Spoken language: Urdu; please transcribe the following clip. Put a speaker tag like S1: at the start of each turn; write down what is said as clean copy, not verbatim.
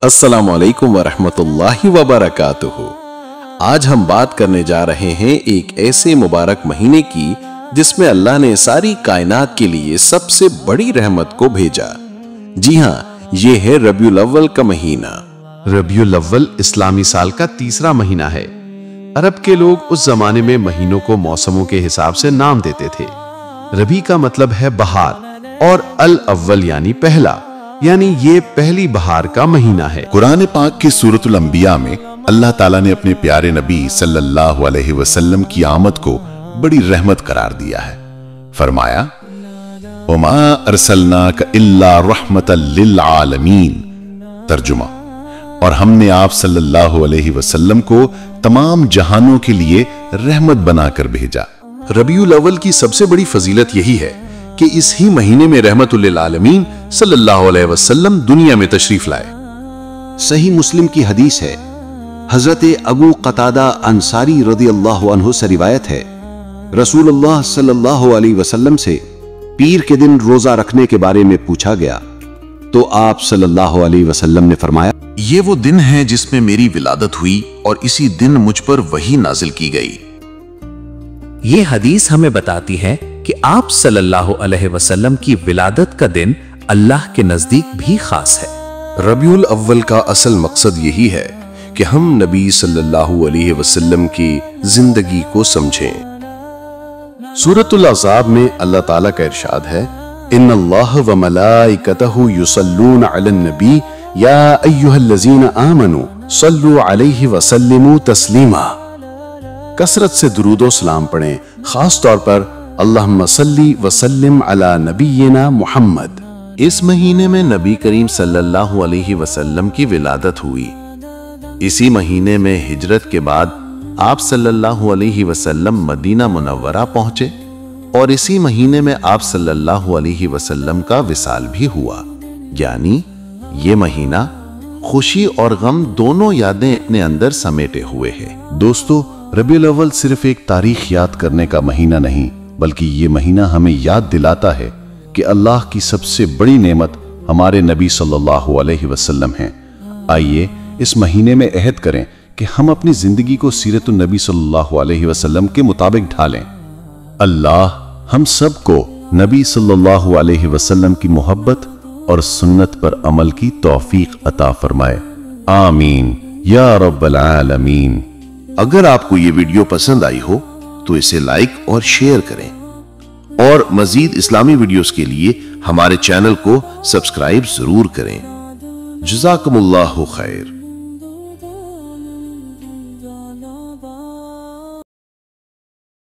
S1: السلام علیکم ورحمۃ اللہ وبرکاتہ۔ آج ہم بات کرنے جا رہے ہیں ایک ایسے مبارک مہینے کی جس میں اللہ نے ساری کائنات کے لیے سب سے بڑی رحمت کو بھیجا۔ جی ہاں، یہ ہے ربیع الاول کا مہینہ۔
S2: ربیع الاول اسلامی سال کا تیسرا مہینہ ہے۔ عرب کے لوگ اس زمانے میں مہینوں کو موسموں کے حساب سے نام دیتے تھے۔ ربیع کا مطلب ہے بہار اور الاول یعنی پہلا، یعنی یہ پہلی بہار کا مہینہ ہے۔
S3: قرآن پاک کی سورۃ الانبیاء میں اللہ تعالیٰ نے اپنے پیارے نبی صلی اللہ علیہ وسلم کی آمد کو بڑی رحمت قرار دیا ہے۔ فرمایا وَمَا أَرْسَلْنَاكَ إِلَّا رَحْمَةً لِلْعَالَمِينَ۔ ترجمہ، اور ہم نے آپ صلی اللہ علیہ وسلم کو تمام جہانوں کے لیے رحمت بنا کر بھیجا۔
S1: ربیع الاول کی سب سے بڑی فضیلت یہی ہے کہ اس ہی مہینے میں رحمت للعالمین صلی اللہ علیہ وسلم دنیا میں تشریف لائے۔
S4: صحیح مسلم کی حدیث ہے، حضرت ابو قتادہ انصاری رضی اللہ عنہ سے روایت ہے، رسول اللہ صلی اللہ علیہ وسلم سے پیر کے دن روزہ رکھنے کے بارے میں پوچھا گیا تو آپ صلی اللہ علیہ وسلم نے فرمایا،
S1: یہ وہ دن ہے جس میں میری ولادت ہوئی اور اسی دن مجھ پر وحی نازل کی گئی۔
S5: یہ حدیث ہمیں بتاتی ہے کہ آپ صلی اللہ علیہ وسلم کی ولادت کا دن اللہ کے نزدیک بھی خاص ہے۔
S1: ربیع الاول کا اصل مقصد یہی ہے کہ ہم نبی صلی اللہ علیہ وسلم کی زندگی کو سمجھیں۔ سورۃ الاحزاب میں اللہ تعالیٰ کا ارشاد ہے، ان اللہ وملائکتہ یصلون علی النبی یا ایھا الذین آمنوا صلوا علیہ وسلموا تسلیما۔ کثرت سے درود و سلام پڑھیں، خاص طور پر اللہم صلی وسلم علی نبینا محمد۔ اس مہینے میں نبی کریم صلی اللہ علیہ وسلم کی ولادت ہوئی۔ اسی مہینے میں ہجرت کے بعد آپ صلی اللہ علیہ وسلم مدینہ منورہ پہنچے اور اسی مہینے میں آپ صلی اللہ علیہ وسلم کا وصال بھی ہوا، یعنی یہ مہینہ خوشی اور غم دونوں یادیں اپنے اندر سمیٹے ہوئے ہے۔
S3: دوستو، ربیع الاول صرف ایک تاریخ یاد کرنے کا مہینہ نہیں، بلکہ یہ مہینہ ہمیں یاد دلاتا ہے کہ اللہ کی سب سے بڑی نعمت ہمارے نبی صلی اللہ علیہ وسلم ہیں۔ آئیے اس مہینے میں عہد کریں کہ ہم اپنی زندگی کو سیرت النبی صلی اللہ علیہ وسلم کے مطابق ڈھالیں۔ اللہ ہم سب کو نبی صلی اللہ علیہ وسلم کی محبت اور سنت پر عمل کی توفیق عطا فرمائے، آمین یا رب العالمین۔
S1: اگر آپ کو یہ ویڈیو پسند آئی ہو تو اسے لائک اور شیئر کریں، اور مزید اسلامی ویڈیوز کے لیے ہمارے چینل کو سبسکرائب ضرور کریں۔ جزاکم اللہ خیر۔